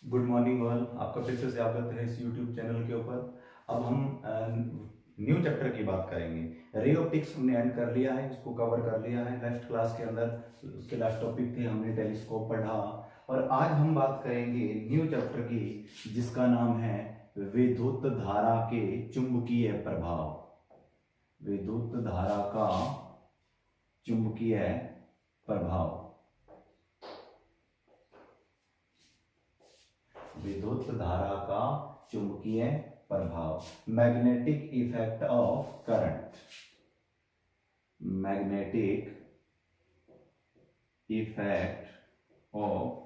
Good morning all. आपका फिर से स्वागत है इस यूट्यूब चैनल के ऊपर। अब हम न्यू चैप्टर की बात करेंगे। रे ऑप्टिक्स हमने एंड कर लिया है, इसको कवर कर लिया है लास्ट क्लास के अंदर। उसके लास्ट टॉपिक थे, हमने टेलीस्कोप पढ़ा। और आज हम बात करेंगे न्यू चैप्टर की, जिसका नाम है विद्युत धारा के चुंबकीय प्रभाव। विद्युत धारा का चुंबकीय प्रभाव। विद्युत धारा का चुंबकीय प्रभाव, magnetic effect of current. Magnetic effect of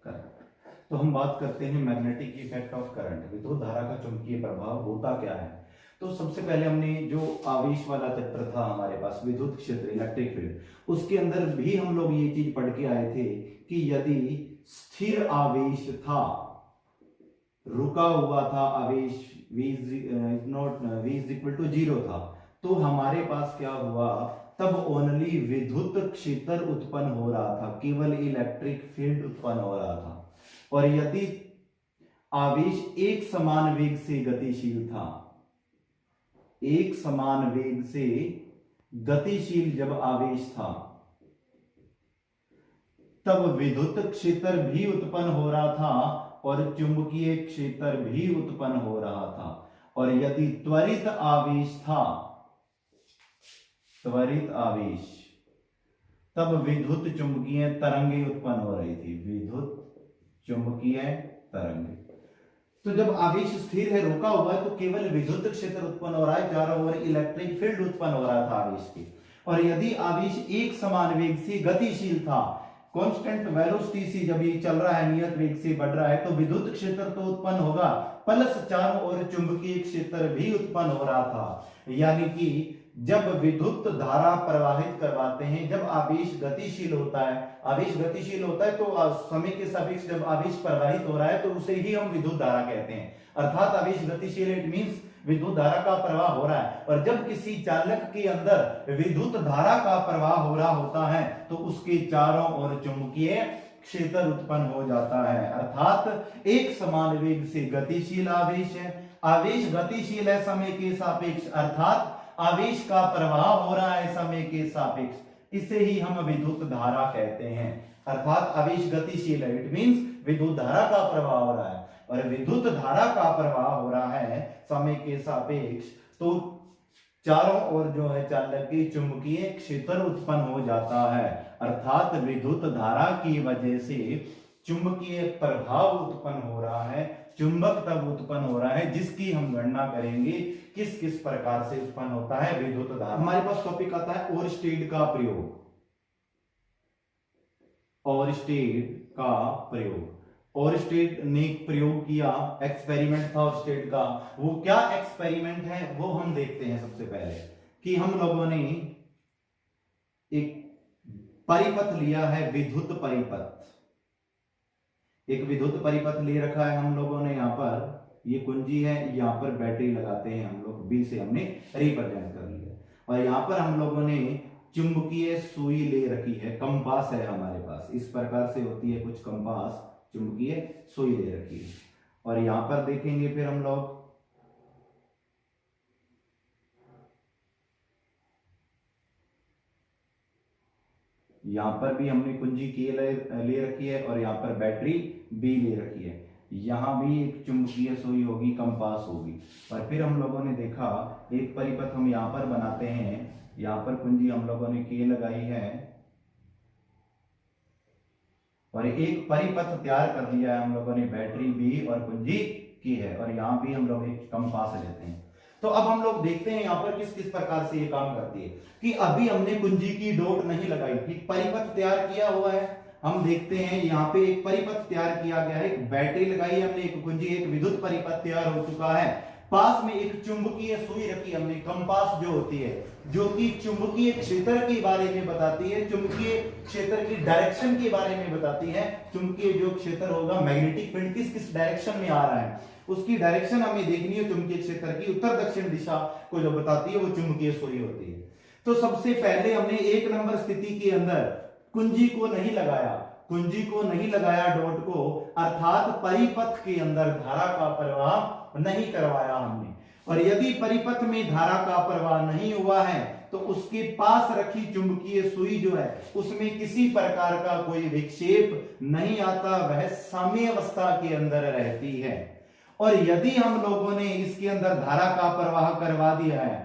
current. तो हम बात करते हैं मैग्नेटिक इफेक्ट ऑफ करंट। विद्युत धारा का चुंबकीय प्रभाव होता क्या है। तो सबसे पहले हमने जो आवेश वाला चैप्टर था हमारे पास, विद्युत क्षेत्र, इलेक्ट्रिक फील्ड, उसके अंदर भी हम लोग ये चीज पढ़ के आए थे कि यदि स्थिर आवेश था, रुका हुआ था आवेश, v इज इक्वल टू 0 था, तो हमारे पास क्या हुआ, तब ओनली विद्युत क्षेत्र उत्पन्न हो रहा था, केवल इलेक्ट्रिक फील्ड उत्पन्न हो रहा था। और यदि आवेश एक समान वेग से गतिशील था, एक समान वेग से गतिशील जब आवेश था, तब विद्युत क्षेत्र भी उत्पन्न हो रहा था और चुंबकीय क्षेत्र भी उत्पन्न हो रहा था। और यदि त्वरित आवेश था, त्वरित आवेश, तब विद्युत चुंबकीय तरंगे उत्पन्न हो रही थी, विद्युत चुंबकीय तरंगे। तो जब आवेश स्थिर है, रुका हुआ है, तो केवल विद्युत क्षेत्र उत्पन्न हो रहा है, चारों ओर इलेक्ट्रिक फील्ड उत्पन्न हो रहा था आवेश की। और यदि आवेश एक समान वेग से गतिशील था, कांस्टेंट वेलोसिटी से जब ये चल रहा है, नियत वेग से बढ़ रहा है, तो विद्युत क्षेत्र तो उत्पन्न होगा, प्लस चारों ओर चुंबकीय क्षेत्र भी उत्पन्न हो रहा था। यानी कि जब विद्युत धारा प्रवाहित करवाते हैं, जब आवेश गतिशील होता है, आवेश गतिशील होता है तो समय के सापेक्ष जब आवेश प्रवाहित हो रहा है तो उसे ही हम विद्युत धारा कहते हैं। अर्थात आवेश गतिशील, इट मींस विद्युत धारा का प्रवाह हो रहा है। और जब किसी चालक के अंदर विद्युत धारा का प्रवाह हो रहा होता है तो उसके चारों ओर चुंबकीय क्षेत्र उत्पन्न हो जाता है। अर्थात एक समान वेग से गतिशील आवेश है, आवेश गतिशील है समय के सापेक्ष, अर्थात आवेश का प्रवाह हो रहा है समय के सापेक्ष, इसे ही हम विद्युत धारा कहते हैं। अर्थात आवेश गतिशील है, इट मींस विद्युत धारा का प्रवाह हो रहा है। और विद्युत धारा का प्रवाह हो रहा है समय के सापेक्ष, तो चारों ओर जो है चालक की चुंबकीय क्षेत्र उत्पन्न हो जाता है। अर्थात विद्युत धारा की वजह से चुंबकीय प्रभाव उत्पन्न हो रहा है, चुंबक तब उत्पन्न हो रहा है, जिसकी हम गणना करेंगे किस किस प्रकार से उत्पन्न होता है विद्युत धारा। हमारे पास टॉपिक आता है ओरस्टेड का प्रयोग। ओरस्टेड का प्रयोग, ओरस्टेड ने प्रयोग किया, एक्सपेरिमेंट था ओरस्टेड का। वो क्या एक्सपेरिमेंट है वो हम देखते हैं। सबसे पहले कि हम लोगों ने एक परिपथ लिया है, विद्युत परिपथ, एक विद्युत परिपथ ले रखा है हम लोगों ने। यहां पर ये कुंजी है, यहां पर बैटरी लगाते हैं हम लोग, बी से हमने रिप्रेजेंट कर लिया। और यहां पर हम लोगों ने चुंबकीय सुई ले रखी है, कंपास है हमारे पास, इस प्रकार से होती है कुछ कंपास, चुंबकीय सुई ले रखी है। और यहां पर देखेंगे फिर हम लोग यहां पर भी हमने कुंजी के ले रखी है और यहां पर बैटरी बी ले रखी है। यहां भी एक चुंबकीय सुई होगी, कंपास होगी। और फिर हम लोगों ने देखा एक परिपथ हम यहां पर बनाते हैं, यहां पर कुंजी हम लोगों ने के लगाई है और एक परिपथ तैयार कर लिया है हम लोगों ने, बैटरी बी और कुंजी की है। और यहां भी हम लोग एक कंपास लेते हैं। तो अब हम लोग देखते हैं यहां पर किस किस प्रकार से ये काम करती है। कि अभी हमने कुंजी की डोट नहीं लगाई थी, परिपथ तैयार किया हुआ है। हम देखते हैं यहाँ पे एक परिपथ तैयार किया गया है, एक बैटरी लगाई हमने, एक कुंजी, एक विद्युत परिपथ तैयार हो चुका है। पास में एक चुंबकीय सुई रखी हमने, कंपास जो होती है, जो कि चुंबकीय क्षेत्र के बारे में बताती है, चुंबकीय क्षेत्र की डायरेक्शन के बारे में बताती है। चुंबकीय जो क्षेत्र होगा, मैग्नेटिक फील्ड किस किस डायरेक्शन में आ रहा है, उसकी डायरेक्शन हमें देखनी है। चुंबकीय क्षेत्र की उत्तर दक्षिण दिशा को जो बताती है वो चुंबकीय सुई होती है। तो सबसे पहले हमने एक नंबर स्थिति के अंदर कुंजी को नहीं लगाया, कुंजी को नहीं लगाया, डॉट को, अर्थात परिपथ के अंदर धारा का प्रवाह नहीं करवाया हमने। और यदि परिपथ में धारा का प्रवाह नहीं हुआ है तो उसके पास रखी चुंबकीय सुई जो है उसमें किसी प्रकार का कोई विक्षेप नहीं आता, वह साम्यावस्था के अंदर रहती है। और यदि हम लोगों ने इसके अंदर धारा का प्रवाह करवा दिया है,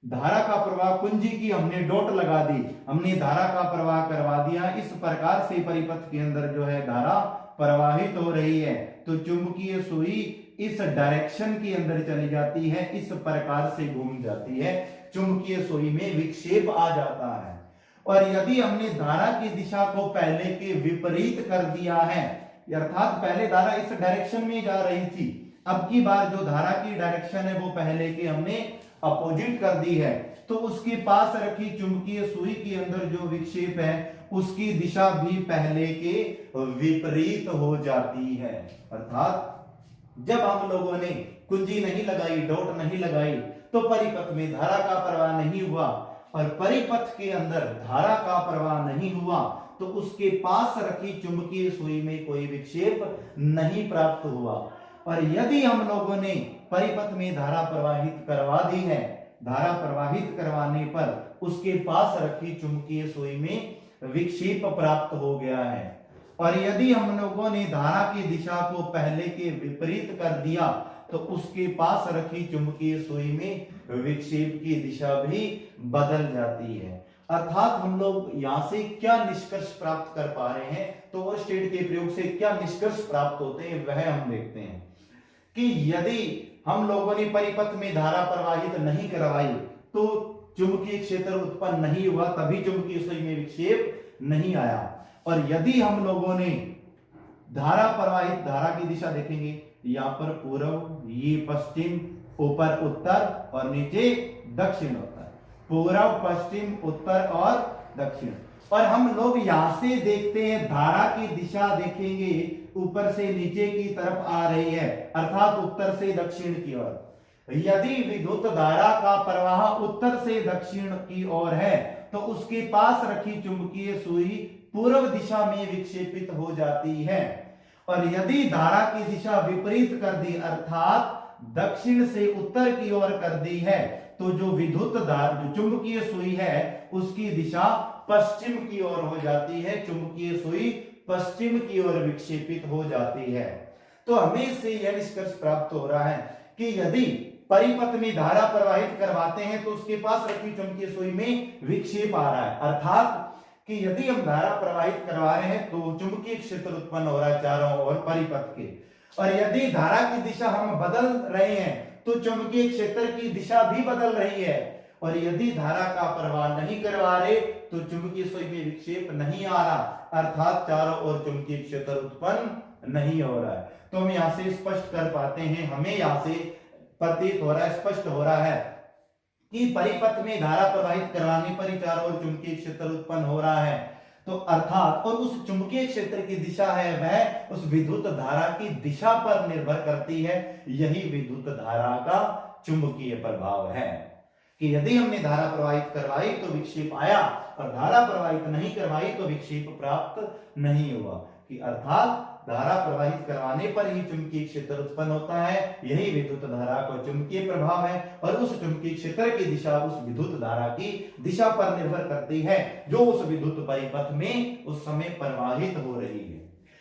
धारा का प्रवाह, कुंजी की हमने डॉट लगा दी, हमने धारा का प्रवाह करवा दिया, इस प्रकार से परिपथ के अंदर जो है धारा प्रवाहित हो रही है, तो चुंबकीय सुई इस डायरेक्शन के अंदर चली जाती है, इस प्रकार से घूम जाती है, चुंबकीय सुई में विक्षेप आ जाता है। और यदि हमने धारा की दिशा को पहले के विपरीत कर दिया है, अर्थात पहले धारा इस डायरेक्शन में जा रही थी, अब की बार जो धारा की डायरेक्शन है वो पहले के हमने अपोजिट कर दी है, तो उसके पास रखी चुंबकीय सुई के अंदर जो विक्षेप है उसकी दिशा भी पहले के विपरीत हो जाती है। अर्थात जब हम लोगों ने कुंजी नहीं लगाई, डॉट नहीं लगाई, तो परिपथ में धारा का प्रवाह नहीं हुआ, और परिपथ के अंदर धारा का प्रवाह नहीं हुआ तो उसके पास रखी चुंबकीय सुई में कोई विक्षेप नहीं प्राप्त हुआ। और यदि हम लोगों ने परिपथ में धारा प्रवाहित करवा दी है, धारा प्रवाहित करवाने पर उसके पास रखी चुंबकीय सुई में विक्षेप प्राप्त हो गया है, और यदि हम लोगों ने धारा की दिशा को पहले के विपरीत कर दिया तो उसके पास रखी चुंबकीय सुई में विक्षेप की दिशा भी बदल जाती है। अर्थात हम लोग यहां से क्या निष्कर्ष प्राप्त कर पा रहे हैं, तो ओवरस्टेट के प्रयोग से क्या निष्कर्ष प्राप्त होते हैं वह हम देखते हैं कि यदि हम लोगों ने परिपथ में धारा प्रवाहित नहीं करवाई तो चुंबकीय क्षेत्र उत्पन्न नहीं हुआ, तभी चुंबकीय सुई में विक्षेप नहीं आया। और यदि हम लोगों ने धारा प्रवाहित, धारा की दिशा देखेंगे, यहां पर पूर्व, ये पश्चिम, ऊपर उत्तर और नीचे दक्षिण उत्तर, पूर्व, पश्चिम, उत्तर और दक्षिण। और हम लोग यहां से देखते हैं धारा की दिशा देखेंगे ऊपर से नीचे की तरफ आ रही है, अर्थात उत्तर से दक्षिण की ओर। यदि विद्युत धारा का प्रवाह उत्तर से दक्षिण की ओर है तो उसके पास रखी चुंबकीय सुई पूर्व दिशा में विक्षेपित हो जाती है, और यदि धारा की दिशा विपरीत कर दी, अर्थात दक्षिण से उत्तर की ओर कर दी है, तो जो विद्युत धारा, जो चुंबकीय सुई है उसकी दिशा पश्चिम की ओर हो जाती है, चुंबकीय सुई पश्चिम की ओर विक्षेपित हो जाती है। तो हमें इससे यह निष्कर्ष प्राप्त हो रहा है कि यदि परिपथ में धारा प्रवाहित करवाते हैं तो उसके पास रखी चुंबकीय सुई में विक्षेप आ रहा है, अर्थात कि यदि हम धारा प्रवाहित करवा रहे हैं तो चुंबकीय क्षेत्र उत्पन्न हो रहा है चारों ओर परिपथ के, और यदि धारा की दिशा हम बदल रहे हैं तो चुंबकीय क्षेत्र की दिशा भी बदल रही है, और यदि धारा का प्रवाह नहीं करवा रहे तो चुंबकीय सुई में विक्षेप नहीं आ रहा, अर्थात चारों ओर चुंबकीय क्षेत्र उत्पन्न नहीं हो रहा है। तो हम यहां से स्पष्ट कर पाते हैं, हमें यहां से प्रतीत हो रहा है, स्पष्ट हो रहा है कि परिपथ में धारा प्रवाहित करवाने पर ही चारों ओर चुंबकीय क्षेत्र उत्पन्न हो रहा है। तो अर्थात, और उस चुंबकीय क्षेत्र की दिशा है वह उस विद्युत धारा की दिशा पर निर्भर करती है, यही विद्युत धारा का चुंबकीय प्रभाव है कि यदि हमने धारा प्रवाहित करवाई तो विक्षेप आया, और धारा प्रवाहित नहीं करवाई तो विक्षेप प्राप्त नहीं हुआ, कि अर्थात धारा प्रवाहित करवाने पर ही चुंबकीय क्षेत्र उत्पन्न होता है, यही विद्युत धारा का चुंबकीय प्रभाव है, और उस चुंबकीय क्षेत्र की दिशा उस विद्युत धारा की दिशा पर निर्भर करती है जो उस विद्युत परिपथ में उस समय प्रवाहित हो रही है।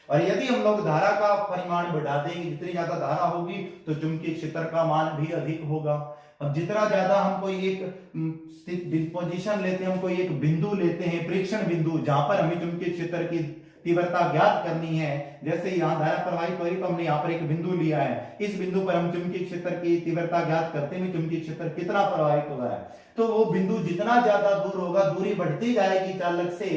और यदि हम लोग धारा का परिमाण बढ़ा देंगे, जितनी ज्यादा धारा होगी तो चुंबकीय क्षेत्र का मान भी अधिक होगा। अब जितना ज्यादा हम कोई एक पोजीशन लेते हैं, हम कोई एक बिंदु लेते हैं, प्रेक्षण बिंदु, जहां पर हमें चुंबकीय क्षेत्र की तीव्रता ज्ञात करनी है, जैसे यहाँ धारा प्रवाहित हो रही तो हमने यहाँ पर एक बिंदु लिया है, इस बिंदु पर हम चुंबकीय क्षेत्र की तीव्रता ज्ञात करते हैं, चुंबकीय क्षेत्र कितना प्रवाहित हो रहा है, तो वो बिंदु जितना ज्यादा दूर होगा, दूरी बढ़ती जाएगी चालक से,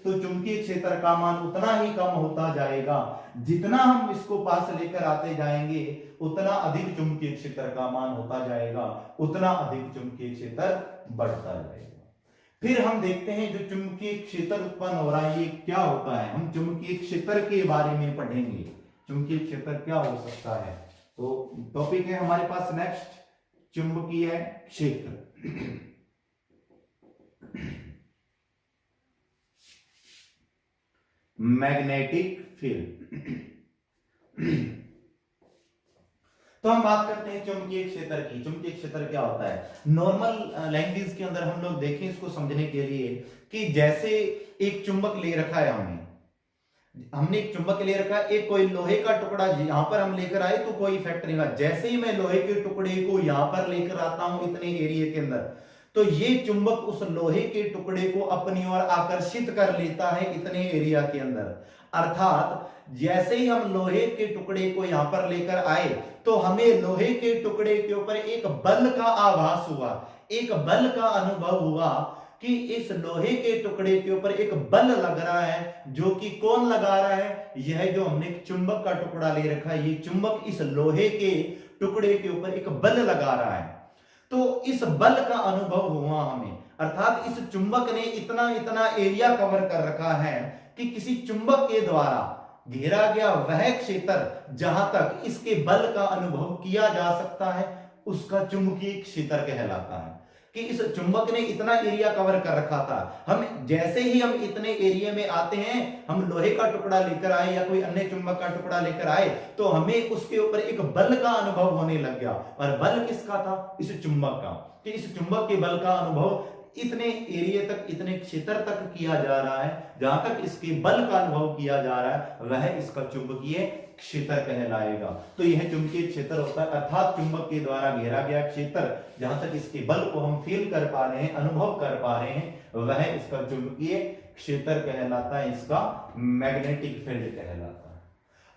तो चुंबकीय क्षेत्र का मान उतना ही कम होता जाएगा। जितना हम इसको पास लेकर आते जाएंगे उतना अधिक चुंबकीय क्षेत्र का मान होता जाएगा, उतना अधिक चुंबकीय क्षेत्र बढ़ता जाएगा। फिर हम देखते हैं जो चुंबकीय क्षेत्र उत्पन्न हो रहा है ये क्या होता है, हम चुंबकीय क्षेत्र के बारे में पढ़ेंगे, चुंबकीय क्षेत्र क्या हो सकता है। तो टॉपिक है हमारे पास नेक्स्ट, चुंबकीय क्षेत्र। Magnetic field. तो हम बात करते हैं चुंबकीय क्षेत्र की। चुंबकीय क्षेत्र क्या होता है? नॉर्मल लैंग्वेज के अंदर हम लोग देखें इसको समझने के लिए कि जैसे एक चुंबक ले रखा है हमने एक चुंबक ले रखा है, एक कोई लोहे का टुकड़ा यहां पर हम लेकर आए तो कोई इफेक्ट नहीं होगा। जैसे ही मैं लोहे के टुकड़े को यहां पर लेकर आता हूं इतने एरिया के अंदर, तो ये चुंबक उस लोहे के टुकड़े को अपनी ओर आकर्षित कर लेता है इतने एरिया के अंदर। अर्थात जैसे ही हम लोहे के टुकड़े को यहां पर लेकर आए तो हमें लोहे के टुकड़े के ऊपर एक बल का आभास हुआ, एक बल का अनुभव हुआ कि इस लोहे के टुकड़े के ऊपर एक बल लग रहा है। जो कि कौन लगा रहा है? यह जो हमने चुंबक का टुकड़ा ले रखा है, ये चुंबक इस लोहे के टुकड़े के ऊपर एक बल लगा रहा है। तो इस बल का अनुभव हुआ हमें, अर्थात इस चुंबक ने इतना इतना एरिया कवर कर रखा है कि किसी चुंबक के द्वारा घेरा गया वह क्षेत्र जहां तक इसके बल का अनुभव किया जा सकता है उसका चुंबकीय क्षेत्र कहलाता है। कि इस चुंबक ने इतना एरिया कवर कर रखा था। हम जैसे ही हम इतने एरिया में आते हैं, हम लोहे का टुकड़ा लेकर आए या कोई अन्य चुंबक का टुकड़ा लेकर आए, तो हमें उसके ऊपर एक बल का अनुभव होने लग गया। और बल किसका था? इस चुंबक का। कि इस चुंबक के बल का अनुभव इतने एरिया तक, इतने क्षेत्र तक किया जा रहा है, जहां तक इसके बल का अनुभव किया जा रहा है वह इसका चुंबकीय क्षेत्र कहलाएगा। तो यह चुंबकीय क्षेत्र होता है, अर्थात चुंबक के द्वारा घेरा गया क्षेत्र जहां तक इसके बल को हम फील कर पा रहे हैं, अनुभव कर पा रहे हैं, वह इसका चुंबकीय क्षेत्र कहलाता है, इसका मैग्नेटिक फील्ड कहलाता है।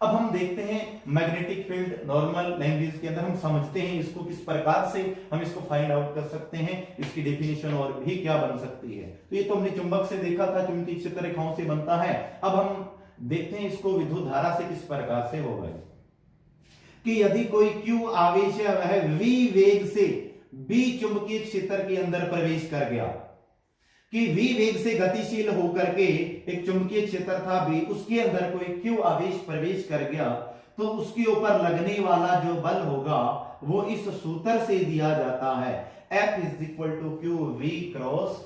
अब हम देखते हैं मैग्नेटिक फील्ड नॉर्मल लैंग्वेज के अंदर हम समझते हैं इसको, किस प्रकार से हम इसको फाइंड आउट कर सकते हैं, इसकी डेफिनेशन और भी क्या बन सकती है। तो ये तो हमने चुंबक से देखा था, चुंबकीय क्षेत्र रेखाओं से बनता है। अब हम देखते हैं इसको विद्युत धारा से किस प्रकार से होगा। कि यदि कोई Q आवेश है वह V वेग से B चुंबकीय क्षेत्र के अंदर प्रवेश कर गया, कि V वेग से गतिशील होकर के एक चुंबकीय क्षेत्र था B, उसके अंदर कोई Q आवेश प्रवेश कर गया, तो उसके ऊपर लगने वाला जो बल होगा वो इस सूत्र से दिया जाता है, F = QV क्रॉस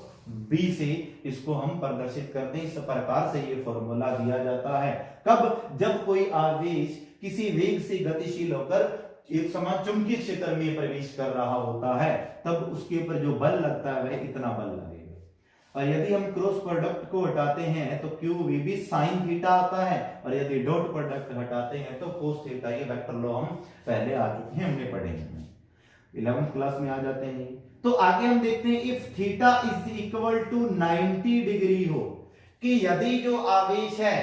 B से इसको हम प्रदर्शित करते हैं। इस प्रकार से ये फॉर्मूला दिया जाता है। कब? जब कोई आवेश किसी वेग से गतिशील होकर एक समान चुंबकीय क्षेत्र में प्रवेश कर रहा होता है, तब उसके ऊपर जो बल लगता है वह इतना बल लगेगा। और यदि हम क्रॉस प्रोडक्ट को हटाते हैं तो QVB sin थीटा आता है, और यदि डॉट प्रोडक्ट हटाते हैं तो cos थीटा। ये वेक्टर लॉ हम पहले आ चुके हैं, हमने पढ़े हैं, 11th क्लास में आ जाते हैं। तो आगे हम देखते हैं इफ थीटा = 90 डिग्री हो, कि यदि जो आवेश है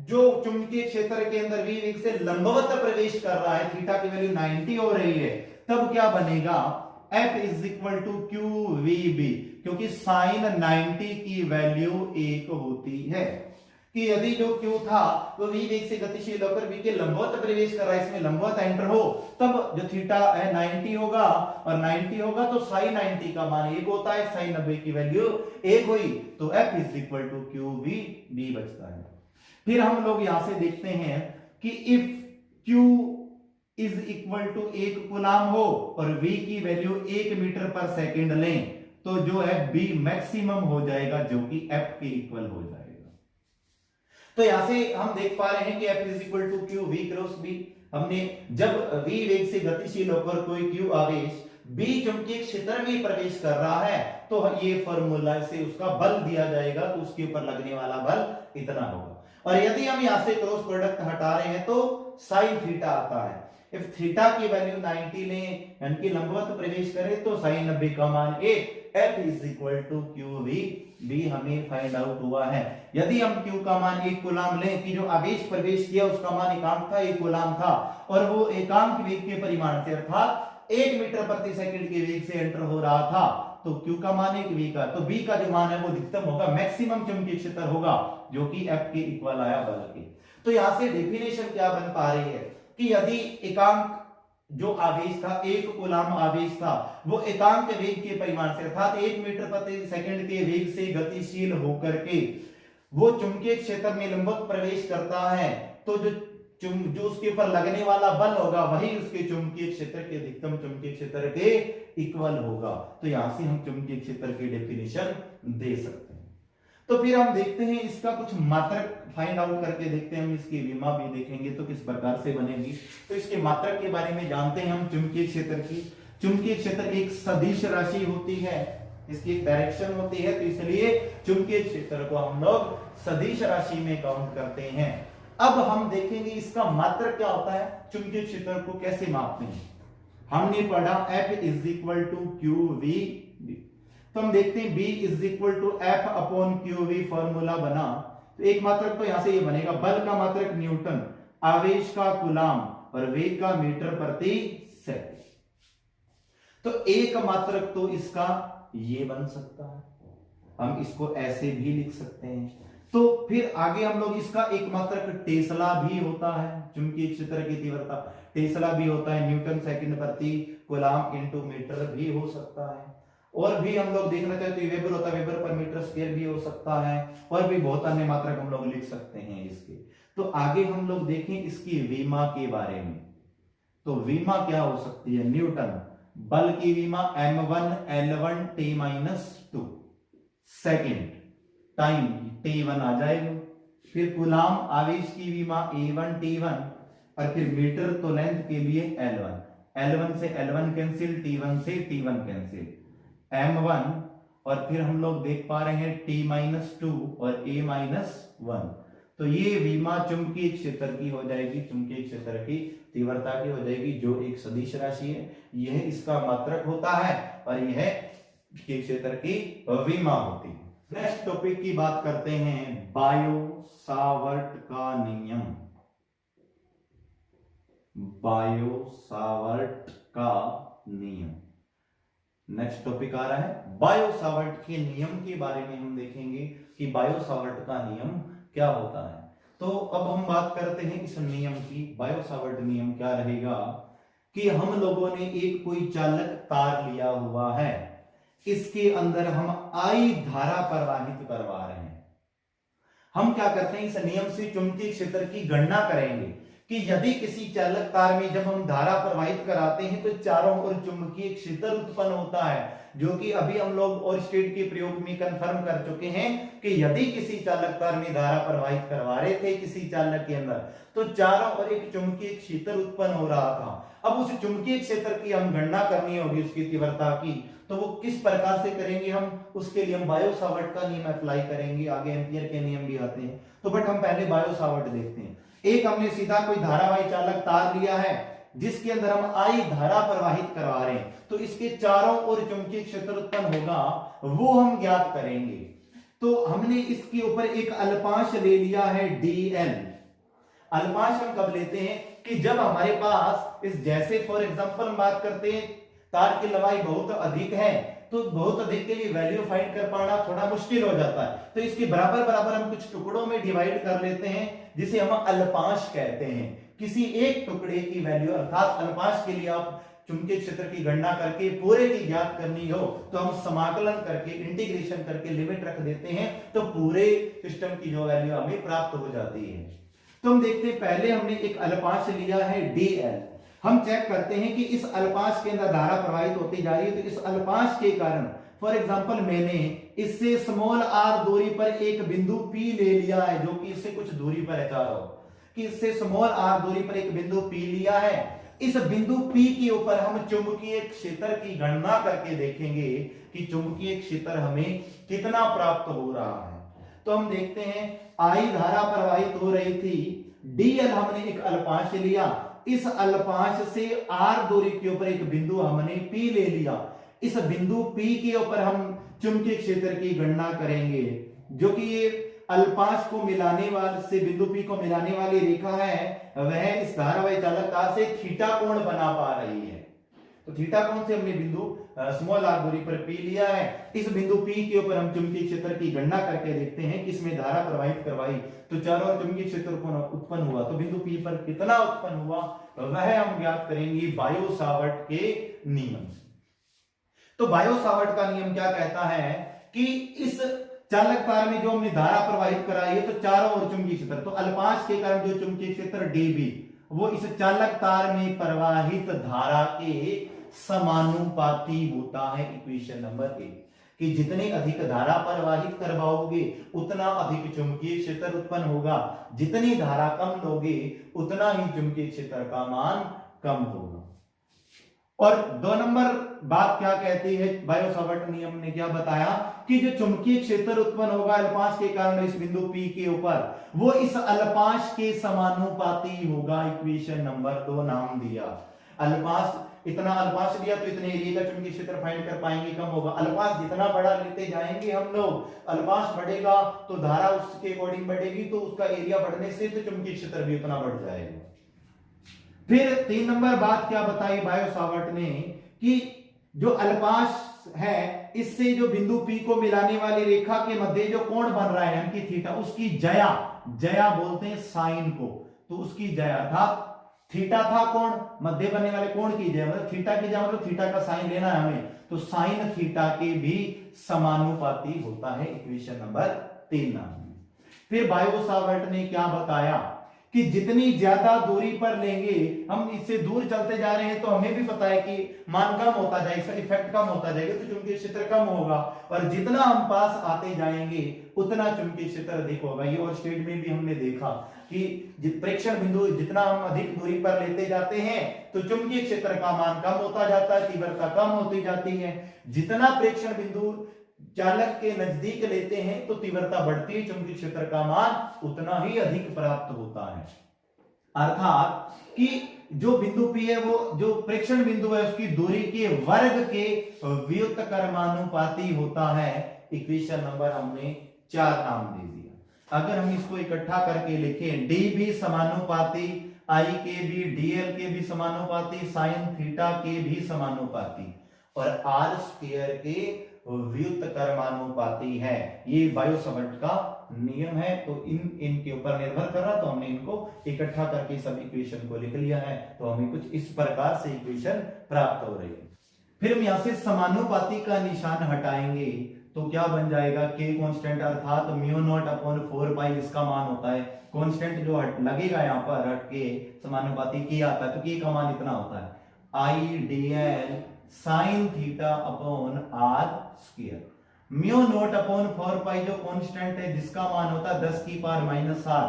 जो चुंबकीय क्षेत्र के अंदर V वेग से लंबवत प्रवेश कर रहा है, थीटा की वैल्यू 90 हो रही है, तब क्या बनेगा? F = QVB, क्योंकि साइन 90 की वैल्यू 1 होती है। कि यदि जो Q था वो V वेग से गतिशील होकर V के लंबवत प्रवेश कर रहा है, इसमें लंबवत एंटर हो, तब जो थीटा है 90 होगा, और 90 होगा तो साइन 90 का मान 1 होता है, साइन 90 की वैल्यू 1 हुई, तो F = QVB बचता है। फिर हम लोग यहां से देखते हैं कि इफ Q = 1 कूलाम हो और V की वैल्यू 1 मीटर पर सेकंड लें, तो जो है B मैक्सिमम हो जाएगा, जो कि F के इक्वल हो जाएगा। तो यहां से हम देख पा रहे हैं कि F = QV क्रॉस B। हमने जब V वेग से गतिशील होकर कोई Q आवेश B चुंबकीय क्षेत्र में प्रवेश कर रहा है, तो ये फॉर्मूला से उसका बल दिया जाएगा, तो उसके ऊपर लगने वाला बल इतना होगा। और यदि हम यहां से क्रॉस प्रोडक्ट हटा रहे हैं तो साइन थीटा आता है। इफ थीटा की वैल्यू 90 लें, यानी कि लंबवत प्रवेश करें, तो साइन 90 का मान 1, F = QVB हमें फाइंड आउट हुआ है। यदि हम Q का मान 1 कूलाम लें, कि जो आवेश प्रवेश किया उसका मान एकांक था, 1 कूलाम था, और वो एकांक वेग के परिमाण से अर्थात 1 मीटर प्रति सेकंड के वेग से एंटर हो रहा था, तो Q का मान 1, V का, तो B का जो मान है वो अधिकतम होगा, मैक्सिमम चुंबकीय क्षेत्र होगा, जो कि F के इक्वल आया बल के। तो यहां से डेफिनेशन क्या बन पा रही है कि यदि एकांक जो आवेश था, 1 कूलाम आवेश था, वो एकांक वेग के परिमाण से अर्थात 1 मीटर प्रति सेकंड के वेग से गतिशील होकर के वो चुंबकीय क्षेत्र में लंबवत प्रवेश करता है, तो जो उसके ऊपर लगने वाला बल होगा वही उसके चुंबकीय क्षेत्र के अधिकतम चुंबकीय क्षेत्र के इक्वल होगा। तो यहां से हम चुंबकीय क्षेत्र की डेफिनेशन दे सकते हैं। तो फिर हम देखते हैं इसका कुछ मात्रक फाइंड आउट करके देखते हैं, हम इसकी विमा भी देखेंगे तो किस प्रकार से बनेगी। तो इसके मात्रक के बारे में जानते हैं हम चुंबकीय क्षेत्र की। चुंबकीय क्षेत्र एक सदिश राशि होती है, इसकी एक डायरेक्शन होती है, तो इसलिए चुंबकीय क्षेत्र को हम लोग सदिश राशि में काउंट करते हैं। अब हम देखेंगे इसका मात्रक क्या होता है, चुंबकीय क्षेत्र को कैसे मापते हैं। हमने पढ़ा F is equal to Q V, तो हम देखते हैं B is equal to F upon Q V, formula बना। तो एक मात्रक तो यहां से ये बनेगा, बल का मात्रक न्यूटन, आवेश का कूलाम और वेग का मीटर प्रति सेकंड। तो एक मात्रक तो इसका ये बन सकता है, हम इसको ऐसे भी लिख सकते हैं। तो फिर आगे हम लोग इसका एक मात्रक टेस्ला भी होता है, चुंबकीय क्षेत्र की तीव्रता टेस्ला भी होता है, न्यूटन सेकंड प्रति कूलाम इनटू मीटर भी हो सकता है। और भी हम लोग देखना चाहते हैं वेबर होता है, वेबर पर मीटर स्क्वायर भी हो सकता है, और भी बहुत अन्य मात्रक हम लोग लिख सकते हैं इसके। तो आगे हम लोग देखें इसकी विमा के बारे में। तो विमा क्या हो सकती है, न्यूटन, बल की विमा m1 L1 T-2, second, time T1 आ जाएगा, फिर कूलाम आवेश की विमा A1 T1, और फिर मीटर तो लेंथ के लिए L1, L1 से L1 कैंसिल, T1 से T1 कैंसिल, m1, और फिर हम लोग देख पा रहे हैं T-2 और A-1। तो ये विमा चुंबकीय क्षेत्र की हो जाएगी, चुंबकीय क्षेत्र की तीव्रता की हो जाएगी, जो एक सदिश राशि है, यह इसका मात्रक होता है और यह चुंबकीय क्षेत्र की विमा होती है। नेक्स्ट टॉपिक की बात करते हैं, बायो सावर्ट का नियम। बायो सावर्ट का नियम नेक्स्ट टॉपिक आ रहा है। बायो सावर्ट के नियम के बारे में हम देखेंगे कि बायो सावर्ट का नियम क्या होता है। तो अब हम बात करते हैं इस नियम की। बायो सावर्ट नियम क्या रहेगा कि हम लोगों ने एक कोई चालक तार लिया हुआ है, इसके अंदर हम आई धारा प्रवाहित करवा रहे हैं। हम क्या करते हैं, इस नियम से चुंबकीय क्षेत्र की गणना करेंगे कि यदि किसी चालक तार में जब हम धारा प्रवाहित कराते हैं तो चारों ओर चुंबकीय क्षेत्र उत्पन्न होता है, जो कि अभी हम लोग और स्टेट के प्रयोग में कंफर्म कर चुके हैं कि यदि किसी चालक तार में धारा प्रवाहित करवा रहे थे किसी चालक के अंदर, तो चारों ओर एक चुंबकीय क्षेत्र उत्पन्न हो रहा था। अब उस चुंबकीय क्षेत्र की हम गणना करनी होगी, उसकी तीव्रता की, तो वो किस प्रकार से करेंगे हम, उसके लिए हम बायो सावर्ट का नियम अप्लाई करेंगे। आगे एम्पियर के नियम भी आते हैं, तो बट हम पहले बायो सावर्ट देखते हैं। एक हमने सीधा कोई धारावाही चालक तार लिया है जिसके अंदर हम आई धारा प्रवाहित करवा रहे हैं, तो इसके चारों ओर चुंबकीय क्षेत्र उत्पन्न होगा, वो हम ज्ञात करेंगे। तो हमने इसके ऊपर एक अल्पांश ले लिया है dl। अल्पांश हम कब लेते हैं कि जब हमारे पास इस, जैसे फॉर एग्जांपल हम बात करते हैं तार की लंबाई बहुत अधिक है, तो बहुत अधिक के लिए वैल्यू फाइंड कर पाना थोड़ा मुश्किल हो जाता है, तो इसके बराबर बराबर हम कुछ टुकड़ों में डिवाइड कर लेते हैं, जिसे हम अल्पांश कहते हैं। किसी एक टुकड़े की वैल्यू, अर्थात अल्पांश के लिए आप चुंबकीय क्षेत्र की गणना करके पूरे की ज्ञात करनी हो तो हम समाकलन करके, इंटीग्रेशन करके लिमिट रख देते हैं, तो पूरे सिस्टम की जो वैल्यू हमें प्राप्त हो जाती है। तो हम देखते हैं, पहले हमने एक अल्पांश लिया है dl। हम चेक करते हैं कि इस अल्पांश के अंदर धारा प्रवाहित होती जा रही है, तो इस अल्पांश के कारण फॉर एग्जांपल मैंने इससे स्मॉल r दूरी पर एक बिंदु P ले लिया है, जो कि इससे कुछ दूरी पर है, चारों कि इससे स्मॉल r दूरी पर एक बिंदु P लिया है। इस बिंदु P के ऊपर हम चुंबकीय क्षेत्र की गणना करके देखेंगे कि चुंबकीय क्षेत्र हमें कितना प्राप्त हो रहा है। तो हम देखते हैं, आई धारा प्रवाहित हो रही थी, dl हमने एक अल्पांश लिया, इस अल्पांश से r दूरी के ऊपर एक बिंदु हमने P ले लिया, इस बिंदु P के ऊपर हम चुंबकीय क्षेत्र की गणना करेंगे, जो कि ये अल्पांश को मिलाने वाले से बिंदु P को मिलाने वाली रेखा है, वह इस धारावाही चालक तार से थीटा कोण बना पा रही है। तो थीटा कोण से हमने बिंदु स्मॉल r दूरी पर P लिया है, इस बिंदु P के ऊपर हम चुंबकीय क्षेत्र की गणना करके देखते हैं कि इसमें धारा प्रवाहित करवाई तो चारों ओर चुंबकीय क्षेत्र उत्पन्न हुआ, तो बिंदु P पर कितना उत्पन्न हुआ वह हम ज्ञात करेंगे बायो सावर्ट के नियम से। तो बायो सावर्ट का नियम क्या कहता है कि इस चालक तार में जो हमने धारा प्रवाहित कराई है, तो चारों ओर चुंबकीय क्षेत्र, तो अल्पांश के कारण जो चुंबकीय क्षेत्र dB वो इस चालक तार में प्रवाहित धारा के समानुपाती होता है। इक्वेशन नंबर 1 कि जितनी अधिक धारा प्रवाहित करवाओगे उतना अधिक चुंबकीय क्षेत्र उत्पन्न होगा, जितनी धारा कम लोगे उतना ही चुंबकीय क्षेत्र का मान कम होगा। और 2 नंबर बात क्या कहती है, बायो-सावर्ट नियम ने क्या बताया कि जो चुंबकीय क्षेत्र उत्पन्न होगा अल्पांश के कारण इस बिंदु P के ऊपर, वो इस अल्पांश के समानुपाती होगा। इक्वेशन नंबर 2 नाम दिया। अल्पांश, इतना अल्पांश दिया तो इतने एरिया का चुंबकीय क्षेत्र फाइंड कर पाएंगे, कम होगा। अल्पांश जितना बड़ा लेते जाएंगे हम लोग, अल्पांश बढ़ेगा तो धारा उसके अकॉर्डिंग बढ़ेगी, तो उसका एरिया बढ़ने से तो चुंबकीय क्षेत्र भी उतना बढ़ जाएगा। फिर 3 नंबर बात क्या बताई बायो-सावर्ट ने कि जो अल्पांश है इससे जो बिंदु P को मिलाने वाली रेखा के मध्य जो कोण बन रहा है यानी कि थीटा, उसकी जया बोलते हैं साइन को, तो उसकी जया था, थीटा था कोण, मध्य बनने वाले कोण की जया, मतलब थीटा की जया मतलब थीटा का साइन लेना है हमें, तो साइन थीटा के भी समानुपाती होता है। इक्वेशन नंबर 3 नाम। फिर बायो-सावर्ट ने क्या बताया कि जितनी ज्यादा दूरी पर लेंगे, हम इससे दूर चलते जा रहे हैं तो हमें भी पता है कि मान कम होता जाएगा, इसका इफेक्ट कम होता जाएगा, तो चुंबकीय क्षेत्र कम होगा, और जितना हम पास आते जाएंगे उतना चुंबकीय क्षेत्र अधिक होगा। ये और स्टेट में भी हमने देखा कि प्रेक्षण बिंदु जितना हम अधिक दूरी पर लेते जाते हैं तो चुंबकीय क्षेत्र का मान कम होता जाता है, तीव्रता कम होती जाती है। जितना प्रेक्षण बिंदु चालक के नजदीक लेते हैं तो तीव्रता बढ़ती है, चुंबकीय क्षेत्र का मान उतना ही अधिक प्राप्त होता है। अर्थात कि जो बिंदु P है वो जो प्रेक्षण बिंदु है उसकी दूरी के वर्ग के व्युत्क्रमानुपाती होता है। इक्वेशन नंबर हमने 4 नाम दे दिया। अगर हम इसको इकट्ठा करके लिखें, डी भी समानुपाती, आई के भी, डीएल के भी समानुपाती, साइन थीटा के भी समानुपाती, और आर स्क्वायर के व्युत्क्रमानुपाती है। ये बायो-सावर्ट का नियम है, तो इनके ऊपर निर्भर कर रहा, तो हमने इनको इकट्ठा करके सब इक्वेशन को लिख लिया है, तो हमें कुछ इस प्रकार से इक्वेशन प्राप्त हो रही है। फिर हम यहां से समानुपाती का निशान हटाएंगे तो क्या बन जाएगा, के कांस्टेंट, अर्थात μ0/4 इसका मान होता है। कांस्टेंट जो लगेगा यहाँ पर हट के समानुपाती के आता है, तो के का मान इतना होता है, IDL sine theta upon are square. μ0/4 जो कांस्टेंट है जिसका मान होता है 10⁻⁷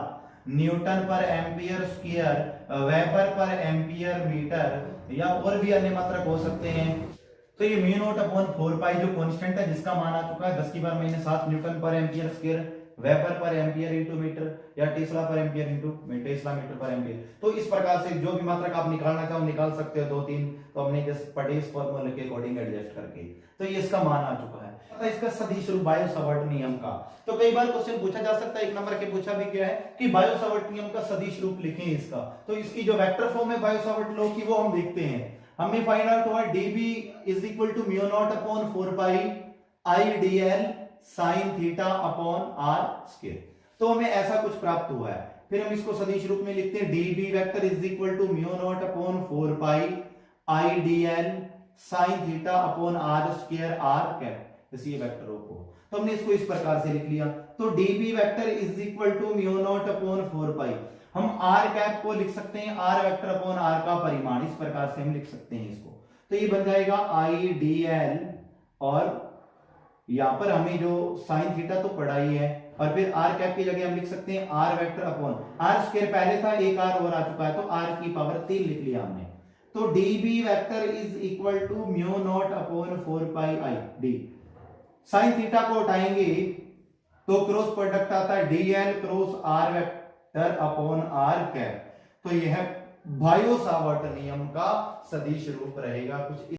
newton per ampere square, weber per ampere metre, या और भी अन्य मात्रक हो सकते हैं। तो ये μ0/4 जो कांस्टेंट है जिसका मान आ चुका है 10⁻⁷ newton per ampere square, weber per ampere into metre, या tesla per ampere into tesla metre per ampere. तो इस प्रकार से जो भी मात्रक आप निकालना चाहो निकाल सकते हो, 2-3, तो हमने जस्ट पढ़े इस फॉर्मूले के अकॉर्डिंग एडजस्ट करके, तो ये इसका मान आ चुका है। इसका सदिश रूप बायो-सावर्ट नियम का, तो कई बार क्वेश्चन पूछा जा सकता है, 1 नंबर के पूछा भी गया है कि बायो-सावर्ट नियम का सदिश रूप लिखें इसका, तो इसकी जो वेक्टर फॉर्म है बायो-सावर्ट लॉ की वो हम देखते हैं। हमें फाइंड आउट हुआ dB = μ0/4 IDL sine theta upon are square, तो हमें ऐसा कुछ प्राप्त हुआ है। फिर हम इसको सदिश रूप में लिखते हैं, dB vector = μ0/4 IDL sine theta upon are square R cap, इसी वेक्टर को, तो हमने इसको इस प्रकार से लिख लिया। तो dB वेक्टर = μ0/4, हम आर कैप को लिख सकते हैं आर वेक्टर अपॉन आर का परिमाण, इस प्रकार से हम लिख सकते हैं इसको, तो ये बन जाएगा IDL, और यहां पर हमें जो साइन थीटा तो पढ़ा ही है, और फिर आर कैप की जगह हम लिख सकते हैं R vector upon are square, पहले था एक आर और आ चुका है तो आर की पावर 3 लिख लिया हमने। तो dB vector = μ0/4 ID, sine theta को उठाएंगे तो क्रॉस प्रोडक्ट आता है DL cross R vector upon R cap, तो यह बायो-सावर्ट नियम का सदिश रूप रहेगा कुछ